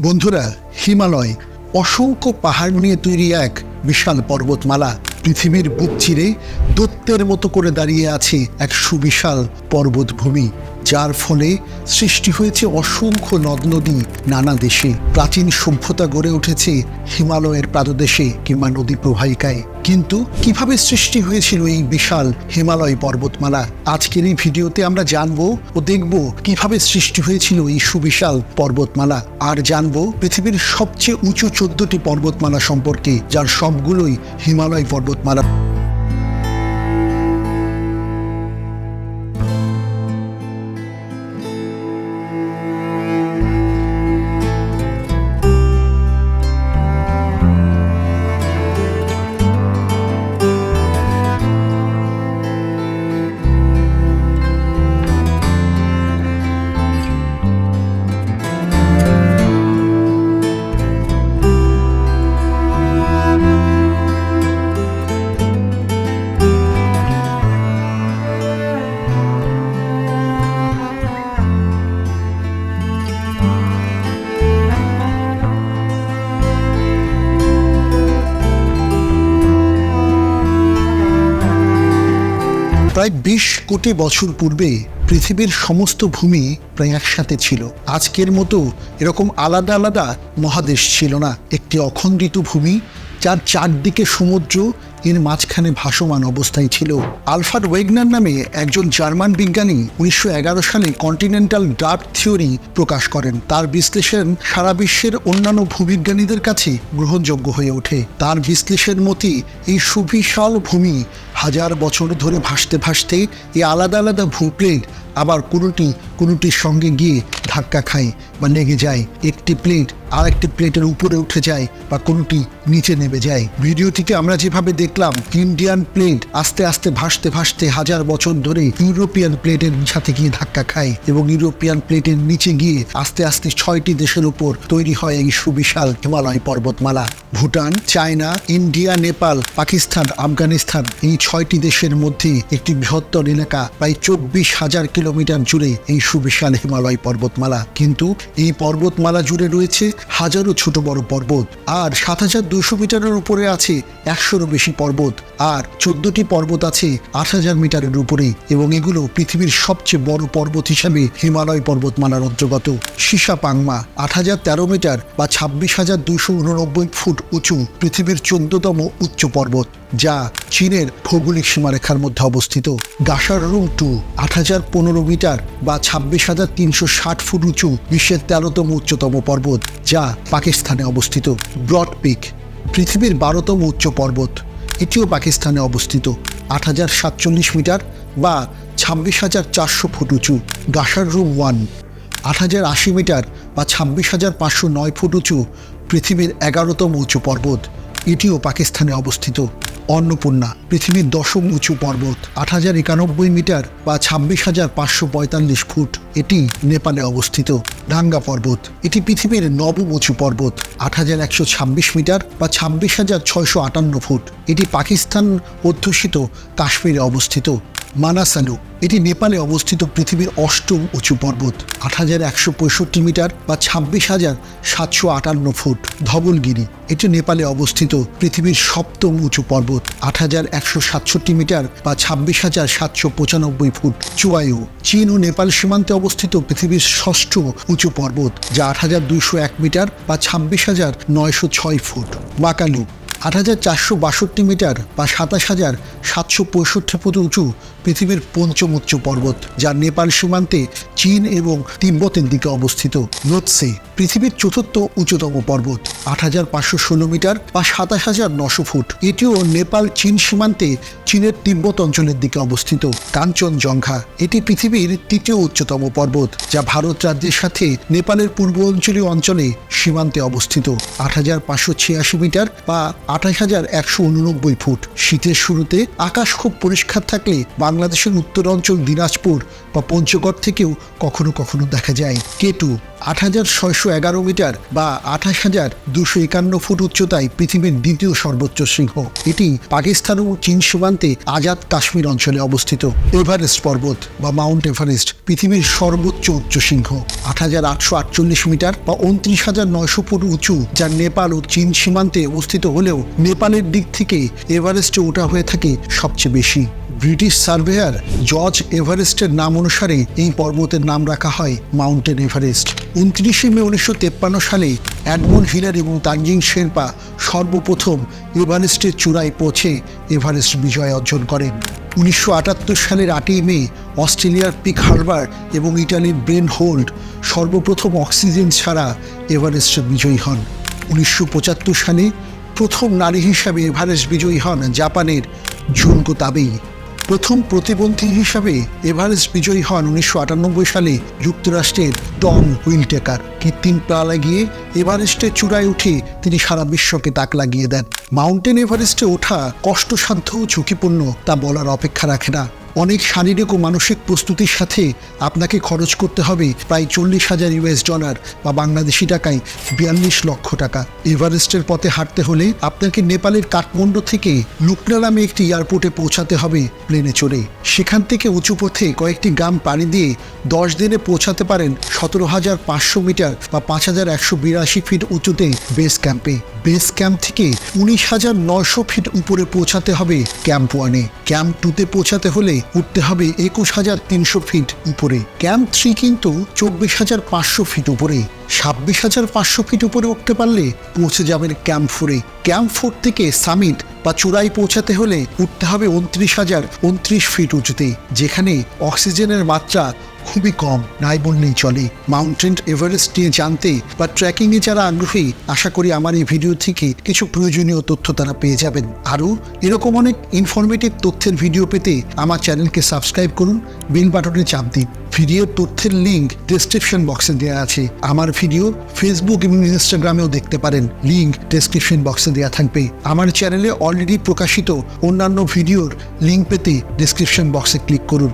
বন্ধুরা, হিমালয় অসংখ্য পাহাড় নিয়ে তৈরি এক বিশাল পর্বতমালা। পৃথিবীর বুক চিরে দৈত্যের মতো করে দাঁড়িয়ে আছে এক সুবিশাল পর্বতভূমি, যার ফলে সৃষ্টি হয়েছে অসংখ্য নদ নদী। নানা দেশে প্রাচীন সভ্যতা গড়ে উঠেছে হিমালয়ের পাদদেশে কিংবা নদী প্রবাহিকায়। কিন্তু কিভাবে সৃষ্টি হয়েছিল এই বিশাল হিমালয় পর্বতমালা? আজকের এই ভিডিওতে আমরা জানবো ও দেখব কিভাবে সৃষ্টি হয়েছিল এই সুবিশাল পর্বতমালা, আর জানবো পৃথিবীর সবচেয়ে উঁচু 14টি পর্বতমালা সম্পর্কে, যার সবগুলোই হিমালয় পর্বতমালা। প্রায় 20 কোটি বছর পূর্বে পৃথিবীর সমস্ত ভূমি প্রায় একসাথে ছিল। আজকের মতো এরকম আলাদা আলাদা মহাদেশ ছিল না। একটি অখণ্ডিত ভূমি, যার চারদিকে সমুদ্র, এর মাঝখানে ভাসমান অবস্থায় ছিল। আলফ্রেড ওয়েগনার নামে একজন জার্মান বিজ্ঞানী 1911 সালে কন্টিনেন্টাল ড্রাফট থিওরি প্রকাশ করেন। তার বিশ্লেষণ সারা বিশ্বের অন্যান্য ভূবিজ্ঞানীদের কাছে গ্রহণযোগ্য হয়ে ওঠে। তার বিশ্লেষণ মতে এই সুবিশাল ভূমি হাজার বছর ধরে ভাসতে ভাসতে এই আলাদা আলাদা ভূপ্লেট আবার কোনোটির সঙ্গে গিয়ে ধাক্কা খায় বা লেগে যায়। একটি প্লেট আর একটি প্লেটের উপরে উঠে যায় বা কোনোটি নিচে নেমে যায়। ভিডিওটিতে আমরা যেভাবে দেখলাম, ইন্ডিয়ান প্লেট আস্তে আস্তে ভাসতে ভাসতে হাজার বছর ধরে ইউরোপিয়ান প্লেটের সাথে গিয়ে ধাক্কা খায় এবং ইউরোপিয়ান প্লেটের নিচে গিয়ে আস্তে আস্তে 6টি দেশের উপর তৈরি হয় এই সুবিশাল হিমালয় পর্বতমালা। ভুটান, চায়না, ইন্ডিয়া, নেপাল, পাকিস্তান, আফগানিস্তান, এই 6টি দেশের মধ্যে একটি বৃহত্তর এলাকা, প্রায় 24,000 কিলোমিটার জুড়ে এই সুবিশাল হিমালয় পর্বতমালা। কিন্তু এই পর্বতমালা জুড়ে রয়েছে হাজারো ছোট বড় পর্বত, আর 7,200 মিটারের উপরে আছে 100-রও বেশি পর্বত, আর 14টি পর্বত আছে 8,000 মিটারের উপরে, এবং এগুলো পৃথিবীর সবচেয়ে বড় পর্বত হিসাবে হিমালয় পর্বতমালার অন্তর্গত। সিসাপাংমা 8,013 মিটার বা 26,289 ফুট উঁচু, পৃথিবীর 14তম উচ্চ পর্বত, যা চীনের ভৌগোলিক সীমারেখার মধ্যে অবস্থিত। গাসাররুং 2 8,015 মিটার বা 26,360 ফুট উঁচু, বিশ্বের 13তম উচ্চতম পর্বত, যা পাকিস্তানে অবস্থিত। ব্রড পিক পৃথিবীর 12তম উচ্চ পর্বত, এটিও পাকিস্তানে অবস্থিত, 8,047 মিটার বা 26,400 ফুট উঁচু। গাসাররুং 1 8,080 মিটার বা 26,509 ফুট উঁচু, পৃথিবীর 11তম উঁচু পর্বত, এটিও পাকিস্তানে অবস্থিত। অন্নপূর্ণা পৃথিবীর 10ম উঁচু পর্বত, 8,091 মিটার বা 26,545 ফুট, এটি নেপালে অবস্থিত। ডাঙ্গা পর্বত এটি পৃথিবীর 9ম উঁচু পর্বত, 8,126 মিটার বা 26,658 ফুট, এটি পাকিস্তান অধ্যুষিত কাশ্মীরে অবস্থিত। মানাসালু এটি নেপালে অবস্থিত পৃথিবীর 8ম উঁচু পর্বত, 8,165 মিটার বা 26,758 ফুট। ধবলগিরি এটি নেপালে অবস্থিত পৃথিবীর 7ম উঁচু পর্বত, 8,167 মিটার বা 26,795 ফুট। চুয়ায়ু চীন ও নেপাল সীমান্তে অবস্থিত পৃথিবীর 6ষ্ঠ উঁচু পর্বত, যা 8,201 মিটার বা 26,906 ফুট। মাকালু 8,462 মিটার বা 27,765 ফুট উঁচু, পৃথিবীর 5ম উচ্চ পর্বত, যা নেপাল সীমান্তে চীন এবং তিব্বতের দিকে অবস্থিত। লোৎসে পৃথিবীর 4র্থ উচ্চতম পর্বত, 8,516 মিটার বা 27,900 ফুট, এটিও নেপাল চীন সীমান্তে চীনের তিব্বত অঞ্চলের দিকে অবস্থিত। কাঞ্চনজঙ্ঘা এটি পৃথিবীর 3য় উচ্চতম পর্বত, যা ভারত রাজ্যের সাথে নেপালের পূর্ব অঞ্চলীয় অঞ্চলে সীমান্তে অবস্থিত, 8,586 মিটার বা 28,189 ফুট। শীতের শুরুতে আকাশ খুব পরিষ্কার থাকলে বাংলাদেশের উত্তরাঞ্চল দিনাজপুর বা পঞ্চগড় থেকেও কখনো কখনো দেখা যায় K2 ৮৬১১ মিটার বা ২৮,২৫১ ফুট উচ্চতায় পৃথিবীর দ্বিতীয় সর্বোচ্চ শৃঙ্গ। এটি পাকিস্তান ও চীন সীমান্তে আজাদ কাশ্মীর অঞ্চলে অবস্থিত। এভারেস্ট পর্বত বা মাউন্ট এভারেস্ট পৃথিবীর সর্বোচ্চ উচ্চ শৃঙ্গ, ৮৮৪৮ মিটার বা ২৯,৯০০ ফুট উঁচু, যা নেপাল ও চীন সীমান্তে অবস্থিত হলেও নেপালের দিক থেকে এভারেস্টে ওঠা হয়ে থাকে সবচেয়ে বেশি। ব্রিটিশ সার্ভেয়ার জর্জ এভারেস্টের নাম অনুসারে এই পর্বতের নাম রাখা হয় মাউন্টেন এভারেস্ট। ২৯শে মে ১৯৫৩ সালে এডমন্ড হিলার এবং তানজিং শেরপা সর্বপ্রথম এভারেস্টের চূড়ায় পৌঁছে এভারেস্ট বিজয় অর্জন করেন। ১৯৭৮ সালের ৮ই মে অস্ট্রেলিয়ার পিক হারবার এবং ইটালির ব্রেন হোল্ড সর্বপ্রথম অক্সিজেন ছাড়া এভারেস্ট বিজয়ী হন। ১৯৭৫ সালে প্রথম নারী হিসাবে এভারেস্ট বিজয়ী হন জাপানের জুনকো তাবেই। প্রথম প্রতিবন্ধী হিসাবে এভারেস্ট বিজয়ী হন ১৯৯৮ সালে যুক্তরাষ্ট্রের টম হুইলটেকার। কৃত্রিম পা লাগিয়ে এভারেস্টের চূড়ায় উঠে তিনি সারা বিশ্বকে তাক লাগিয়ে দেন। মাউন্টেন এভারেস্টে ওঠা কষ্টসাধ্য ও ঝুঁকিপূর্ণ তা বলার অপেক্ষা রাখে না। অনেক শারীরিক ও মানসিক প্রস্তুতির সাথে আপনাকে খরচ করতে হবে প্রায় $৪০,০০০ বা বাংলাদেশি টাকায় ৪২ লক্ষ টাকা। এভারেস্টের পথে হাঁটতে হলে আপনাকে নেপালের কাঠমান্ডু থেকে লুকনা নামে একটি এয়ারপোর্টে পৌঁছাতে হবে প্লেনে চড়ে। সেখান থেকে উঁচু পথে কয়েকটি গ্রাম পাড়ি দিয়ে 10 দিনে পৌঁছাতে পারেন ১৭,৫০০ মিটার বা ৫,১৮২ ফিট উঁচুতে বেস ক্যাম্পে। বেস ক্যাম্প থেকে ১৯,৯০০ ফিট উপরে পৌঁছাতে হবে ক্যাম্প 1-এ। ক্যাম্প 2-তে পৌঁছাতে হলে উঠতে হবে ২১,৩০০ ফিট উপরে। ক্যাম্প 3 কিন্তু ২৪,৫০০ ফিট উপরে। ২৬,৫০০ ফিট উপরে উঠতে পারলে পৌঁছে যাবেন ক্যাম্প 4-এ। ক্যাম্প 4 থেকে সামিট বা চূড়ায় পৌঁছাতে হলে উঠতে হবে ২৯,০২৯ ফিট উঁচুতে, যেখানে অক্সিজেনের মাত্রা খুবই কম, নাই বললেই চলে। মাউন্টেন এভারেস্ট নিয়ে জানতে বা ট্রেকিংয়ে যারা আগ্রহী, আশা করি আমার এই ভিডিও থেকে কিছু প্রয়োজনীয় তথ্য তারা পেয়ে যাবেন। আরও এরকম অনেক ইনফরমেটিভ তথ্যের ভিডিও পেতে আমার চ্যানেলকে সাবস্ক্রাইব করুন, বেল বাটনে চাপ দিন। ভিডিওর তথ্যের লিঙ্ক ডেসক্রিপশন বক্সে দেওয়া আছে। আমার ভিডিও ফেসবুক এবং ইনস্টাগ্রামেও দেখতে পারেন, লিঙ্ক ডেসক্রিপশন বক্সে দেওয়া থাকবে। আমার চ্যানেলে অলরেডি প্রকাশিত অন্যান্য ভিডিওর লিঙ্ক পেতে ডেসক্রিপশন বক্সে ক্লিক করুন।